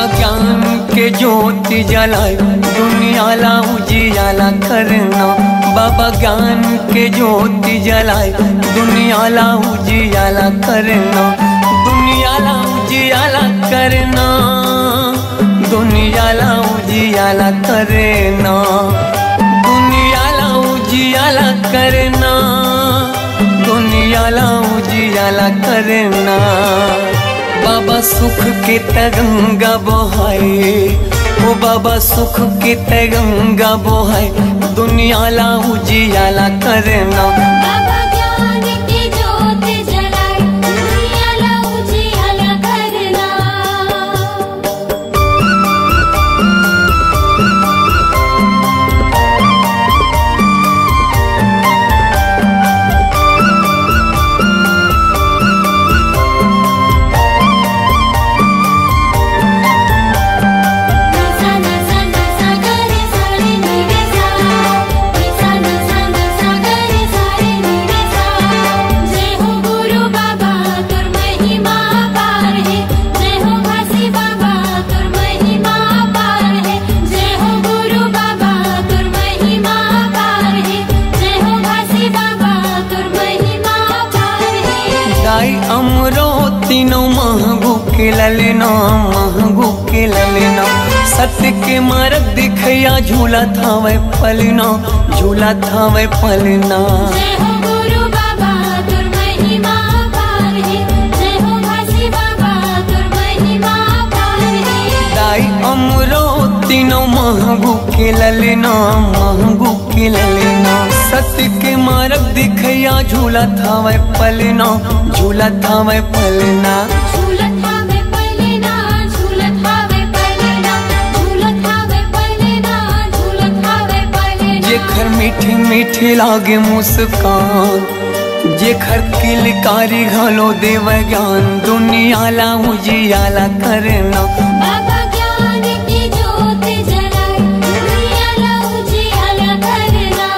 ज्ञान के ज्योति जलाए दुनिया ला उजियाला करना। बाबा ज्ञान के ज्योति जलाए दुनिया ला उजियाला करना। दुनिया ला उजियाला करना। दुनिया ला उजियाला करना। दुनिया ला उजियाला करना। दुनिया ला उजियाला करना। बाबा सुख के तरंगा बहाए, ओ बाबा सुख के तरंगा बहाए दुनिया ला उजियाला करना। बाबा ज्ञान की ज्योत जलाए दुनिया ला उजियाला करना। तीनों महंगू के ललना, महंगू के ललना। सत्य के मार्ग दिखया झूला था वह पलना, झूला था वह पलना। जय हो गुरु बाबा तुर महिमा पार है। जय हो घासी बाबा तुर महिमा पार है। दाई अमरो तीनों महंगू के ललना, महंगू के ललना। सत्य के मार्ग दिखया झूला था वह पलना, झूला था वह पलना। झूला था वह पलना, झूला था वह पलना, झूला था वह पलना, झूला था वह पलना। जेखर मीठी मीठी लागे मुस्कान, जेखर किलकारी घलो देव ज्ञान दुनिया ला उजियाला करना। बाबा ज्ञान की ज्योत जलाए दुनिया ला उजियाला करना।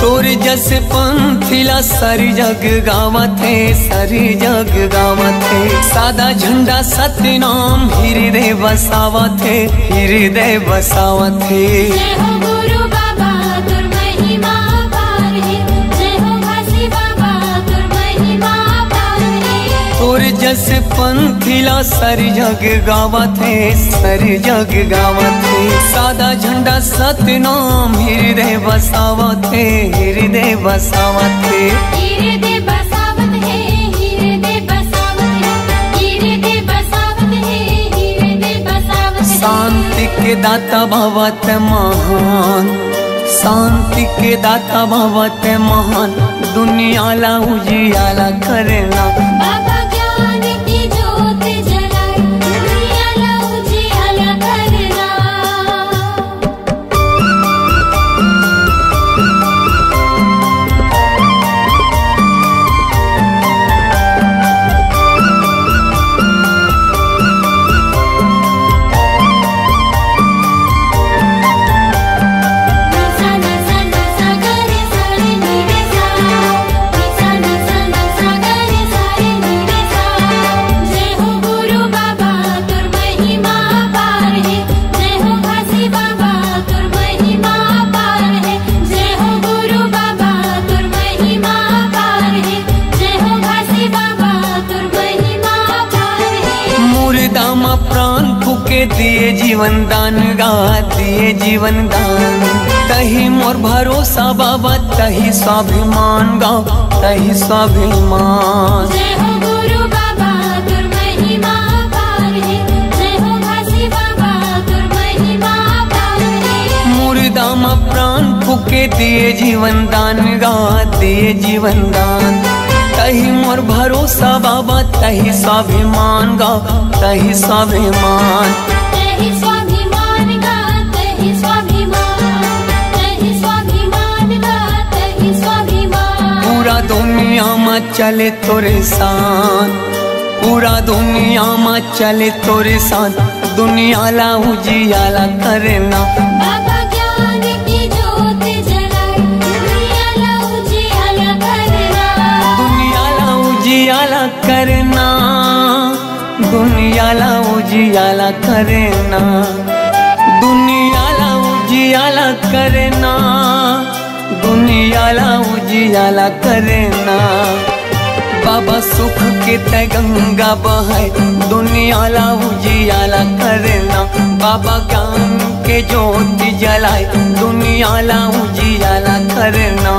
तोर जस पंथिला सारी जग गावत है, सारी जग गावत है। सादा झंडा सत्य नाम हृदय बसावत है, हृदय बसावत है। जय हो गुरु बाबा तुर महिमा पार है। जय हो घासी बाबा तुर महिमा पार है। तोर जस पंथिला सारी जग गावत है, सारी जग गावत है। सादा झंडा सत्य नाम हृदय बसावत है, हृदय बसावत है। हृदय बसावत है, हृदय बसावत है, हृदय बसावत है, हृदय बसावत है। शांति के दाता भवत महान, शांति के दाता भवत महान दुनिया ला उजियाला करना। बाबा ज्ञान की ज्योत जलाए दुनिया ला उजियाला करना। जय हो गुरु बाबा तुर महिमा पार है। जय हो घासी बाबा तुर महिमा पार है। जय हो गुरु बाबा तुर महिमा पार है। जय हो घासी बाबा तुर महिमा पार है। मुर्दा मा प्राण फूके दिए जीवन दान गा, दिए जीवन दान। तही मोर भरोसा बाबा, तही स्वाभिमान गा, तही स्वाभिमान। जय हो गुरु बाबा तुर महिमा पार है। जय हो घासी बाबा तुर महिमा पार है। मुर्दा मा के दिए जीवन दान गा दिए जीवन दान। तही मोर भरोसा बाबा तही स्वाभिमान गा तही स्वाभिमान। तहि स्वाभिमान गा तहि स्वाभिमान, तहि स्वाभिमान गा तहि स्वाभिमान। पूरा दुनिया में चले तोरे साथ, पूरा दुनिया में चले तोरे साथ, दुनिया ला उजियाला करना। बाबा ज्ञान की ज्योत जलाए, दुनिया ला उजियाला करना। दुनिया ला उजियाला करना, दुनिया ला उजियाला करना, दुनिया ला उजियाला करना, दुनिया ला उजियाला करना। बाबा सुख के तय गंगा बहाए, दुनिया ला उजियाला करना। बाबा ज्ञान के ज्योति जलाए, दुनिया ला उजियाला करना।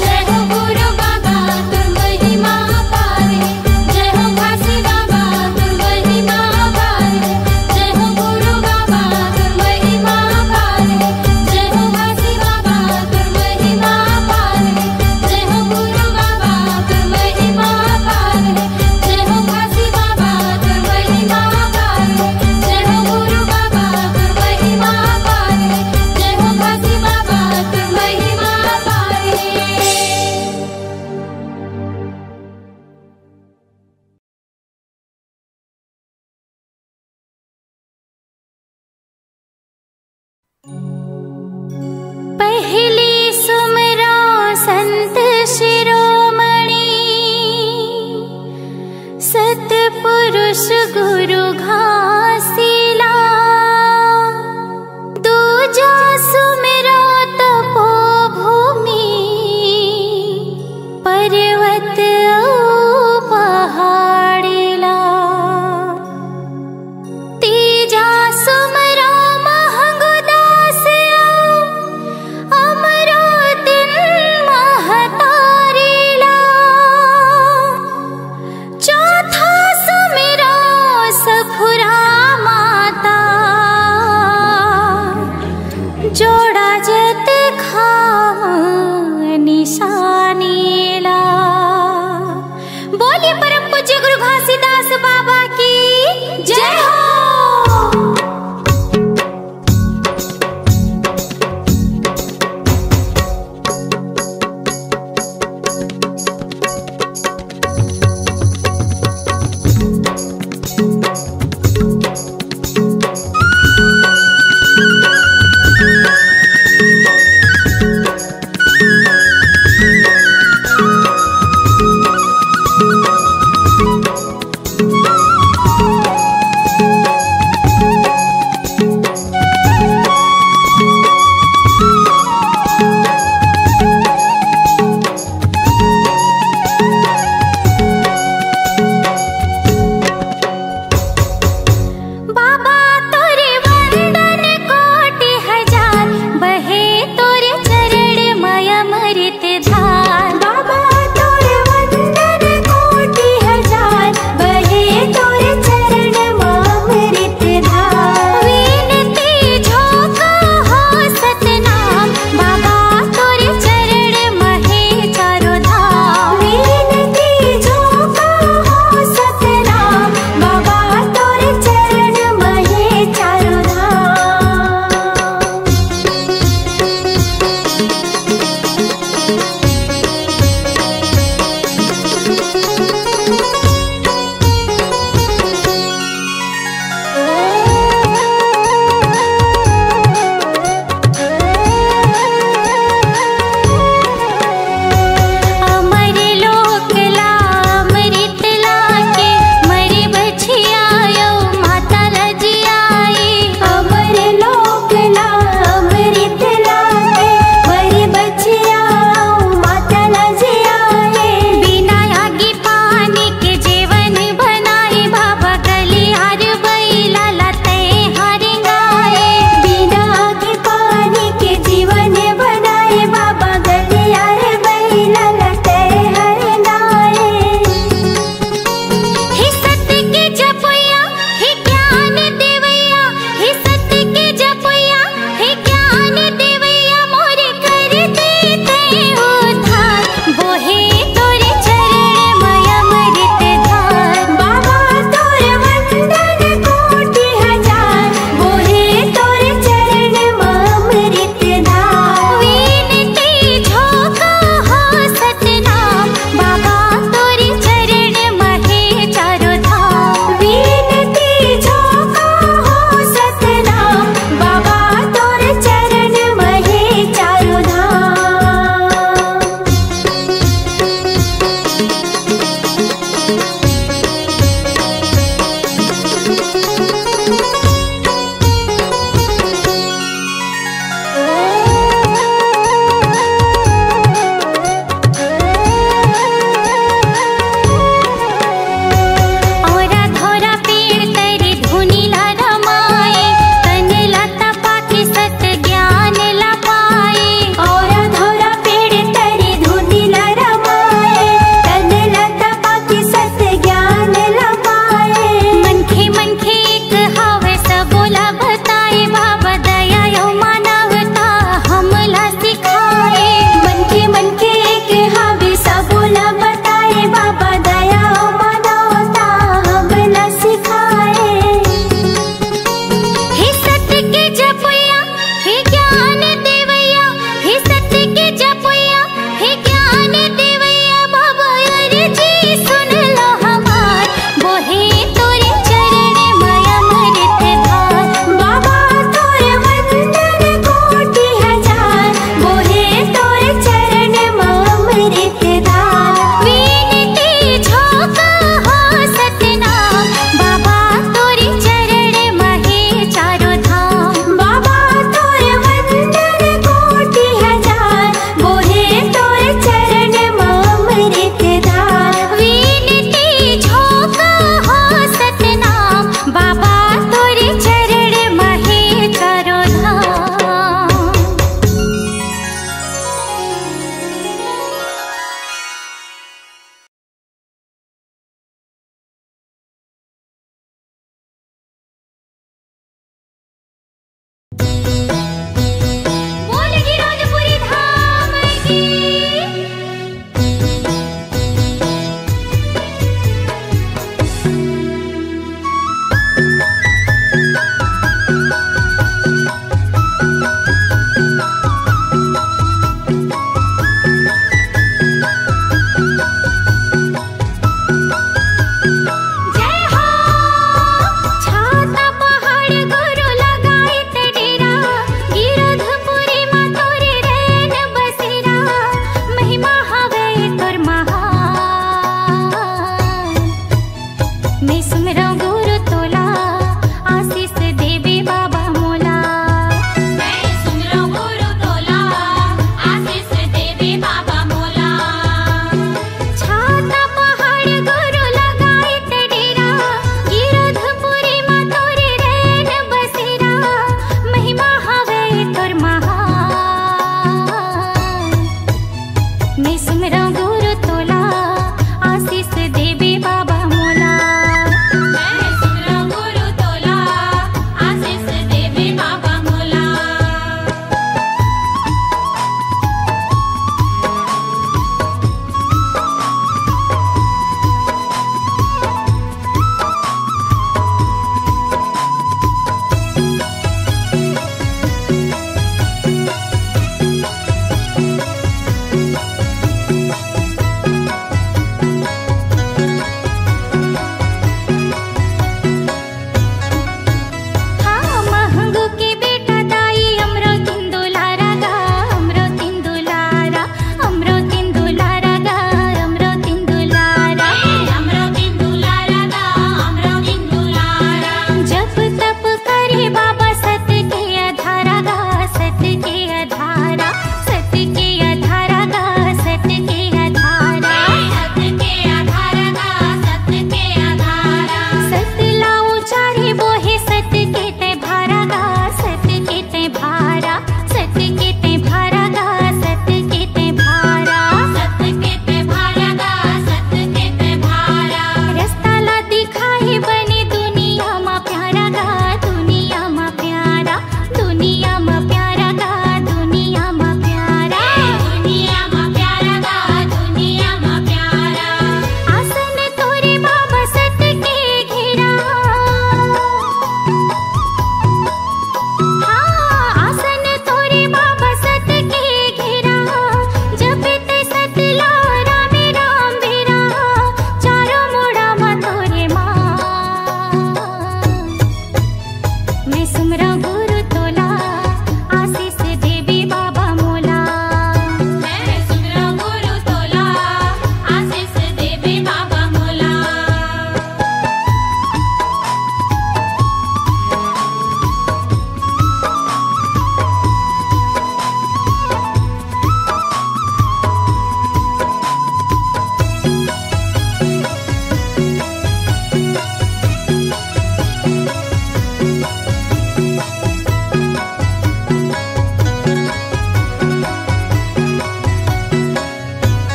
जय हो गुरु बाबा तुम महिमा अपार है, जय हो घासी बाबा तुम महिमा अपार है। जय हो गुरु बाबा तुम महिमा अपार है, जय हो घासी बाबा तुम महिमा अपार है। जय हो गुरु बाबा तुम महिमा अपार है, जय हो घासी बाबा तुम महिमा अपार है। जय हो गुरु बाबा तुम महिमा अपार है, जय हो घासी बाबा तुम महिमा अपार है। पहली सुमरा संत शिरोमणि, सतपुरुष गुरु घासीला। दूजा सुमरा तपोभूमि, पर्वत औ पहाड़िला। तीजा सुमरा महंगदास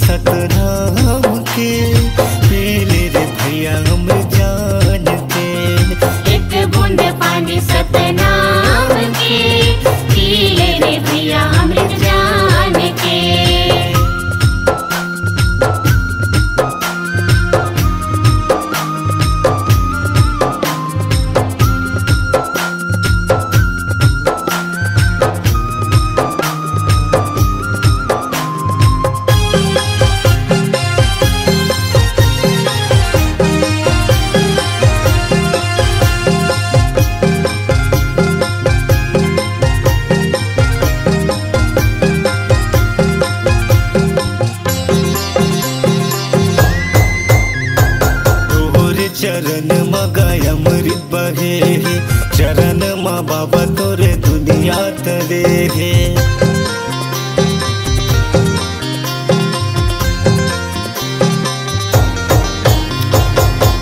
सतनाम के, पी ले रे भैया अमृत जान के। एक बूंद पानी सतनाम के, पी ले रे भैया अमृत जान के। चरण मगाय अमृत बहे, चरण मा बाबा तोरे दुनिया तरे हे।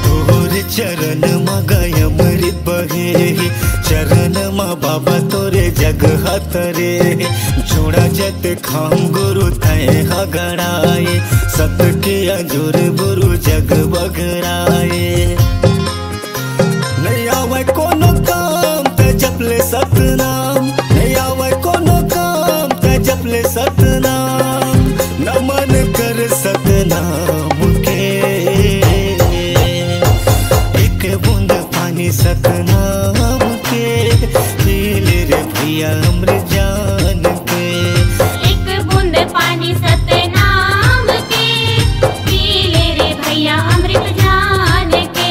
तोरे चरण मगाय अमृत बहे, चरण मा बाबा तोरे जग हतरे। जोड़ा जत खाम गुरु तय हगड़ाए, सत के अजुर गुरु जग बगड़ाए। नहीं आवे कोनो काम ते जपले सतनाम, नहीं आवे कोनो काम ते जपले सतनाम। नमन कर सतनाम के, एक बूंद पानी सतनाम के, पी ले रे भैया अमृत जान के। एक बूंद पानी सतनाम के, पी ले रे भैया अमृत जान के।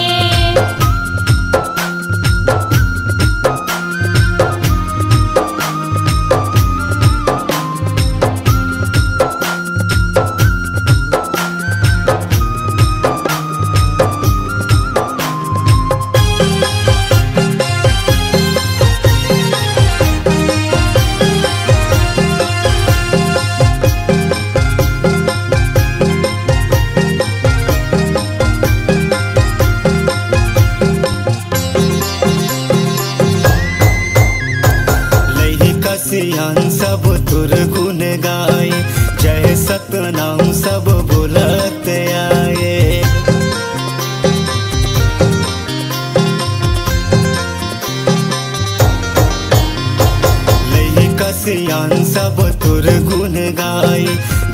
सियान सब तुर गुन गाए, जय सतनाम सब बुलत आए। लई का सियान सब तुर गुन गाए,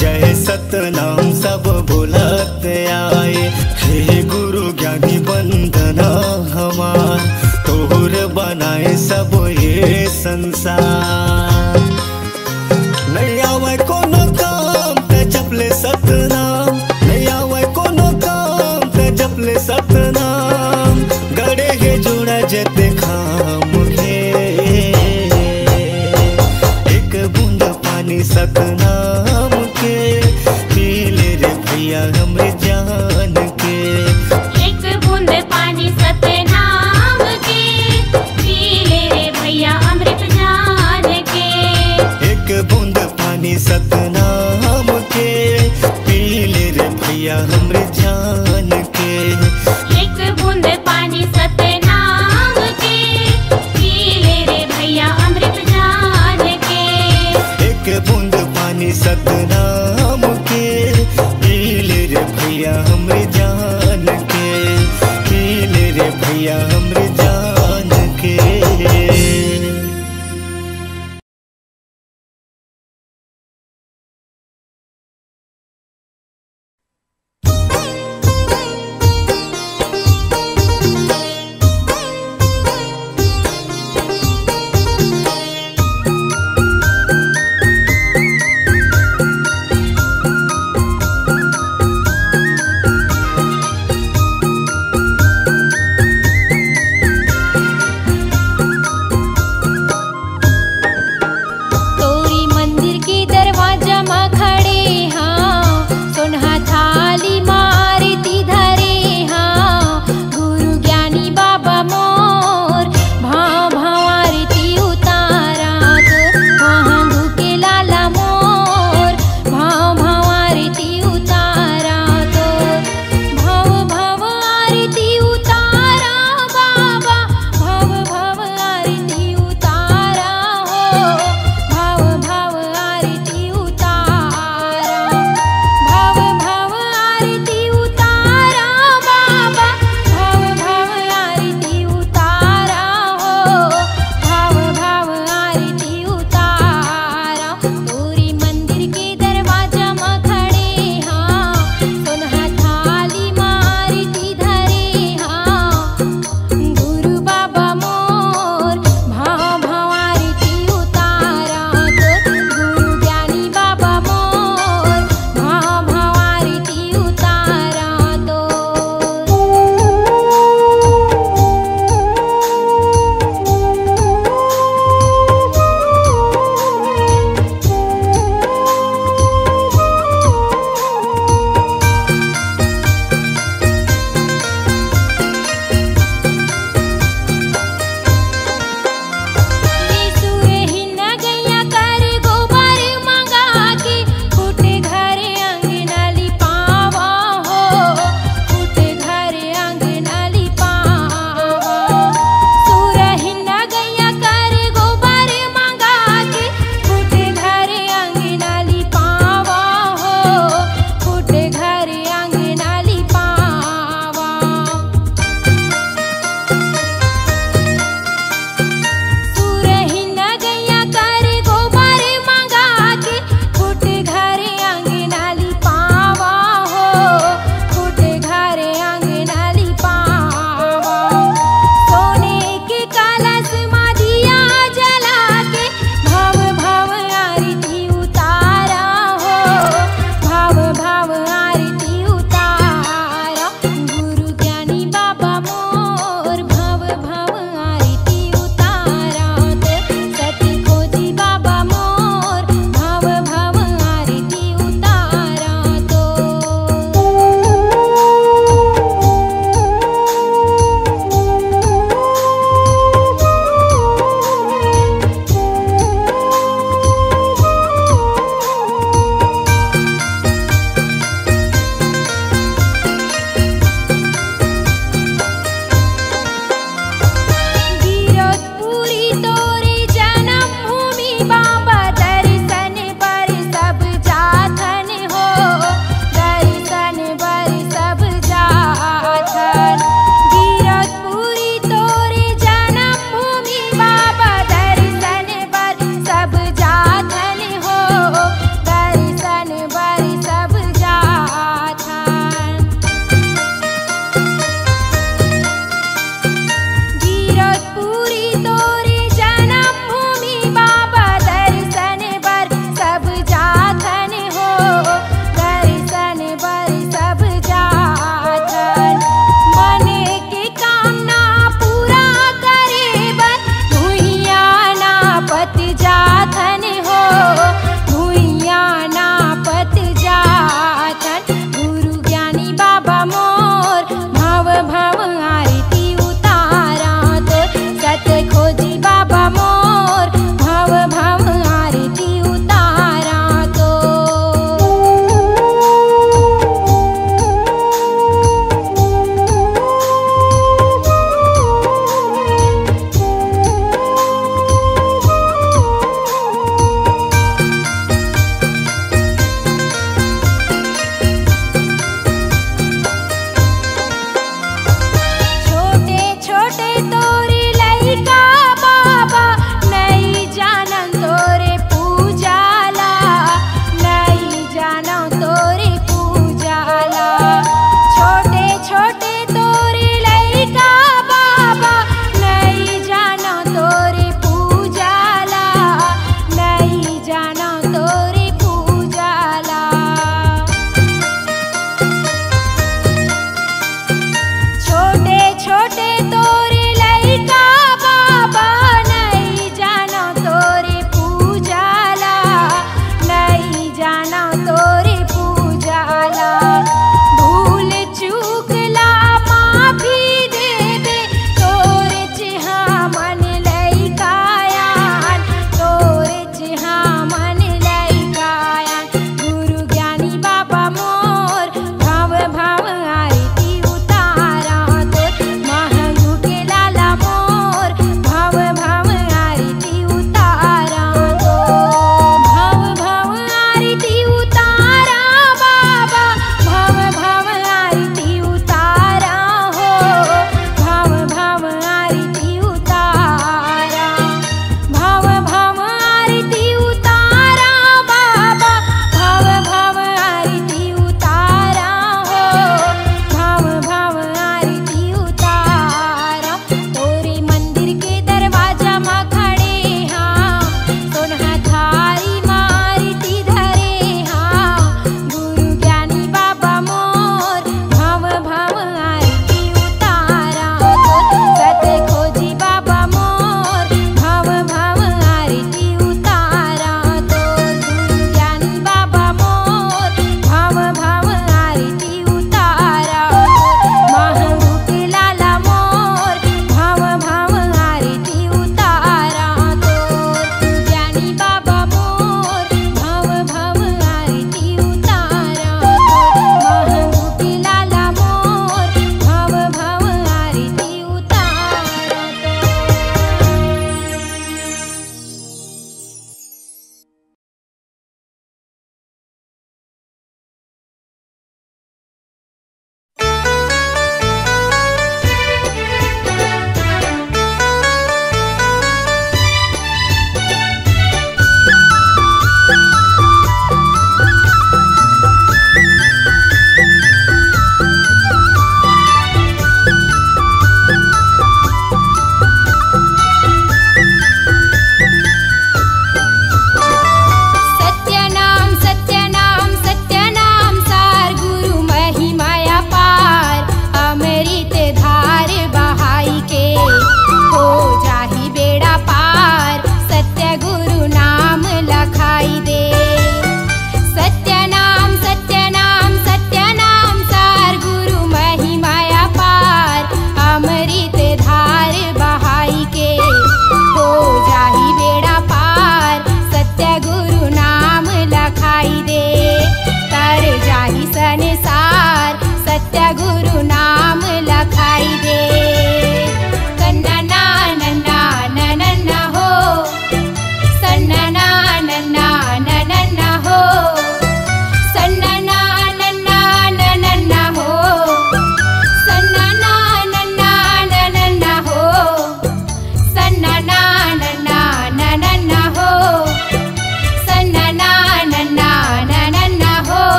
जय सतनाम सब बुलत आए। हे गुरु ज्ञानी वंदना हमार, तोर बनाए सब ये संसार। नहीं आवे कोनो काम ते जपले सतनाम, नहीं आवे कोनो काम ते जपले सतनाम। गड़े के जोड़ा जते खाम के, एक बूंद पानी सतनाम के, पी ले रे भैया अमृत जान के। एक बूंद पानी सतनाम के, पी ले रे भैया अमृत जान के। एक बूंद पानी सतनाम के, पी ले रे भैया अमृत जान के। एक बूंद पानी सतनाम के, पी ले रे भैया अमृत जान के। एक बूंद पानी सतनाम के, पी ले रे भैया अमृत जान के। पी ले रे भैया अमृत जान के।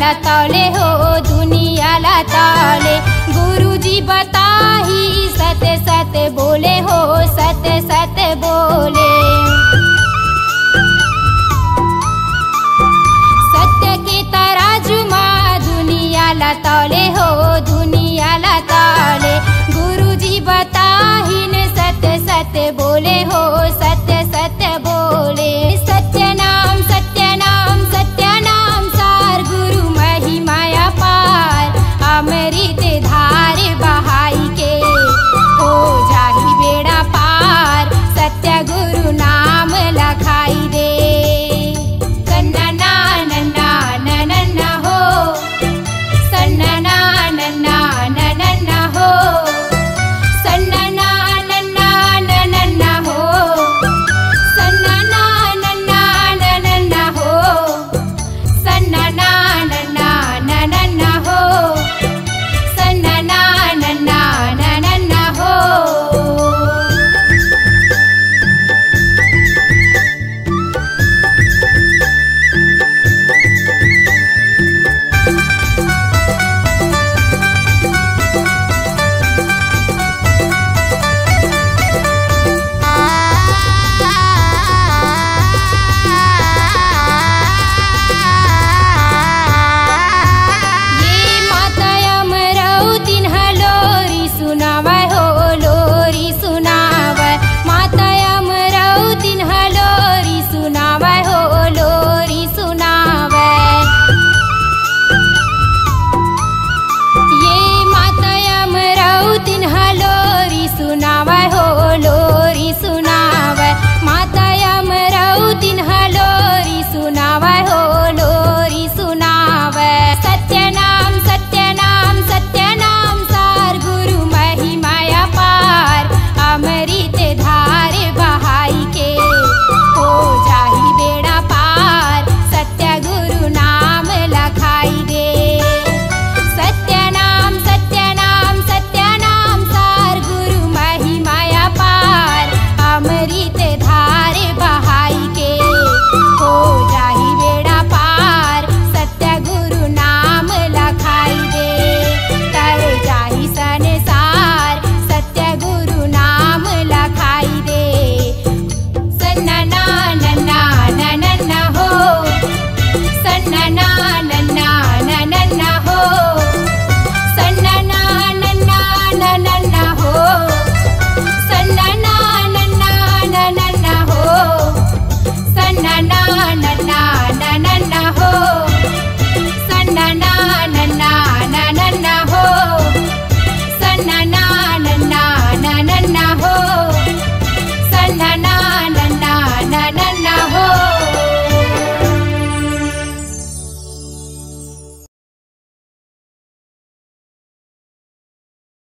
ला तौले हो दुनिया ला तौले। गुरुजी बताही सत सत बोले हो सत सत बोले।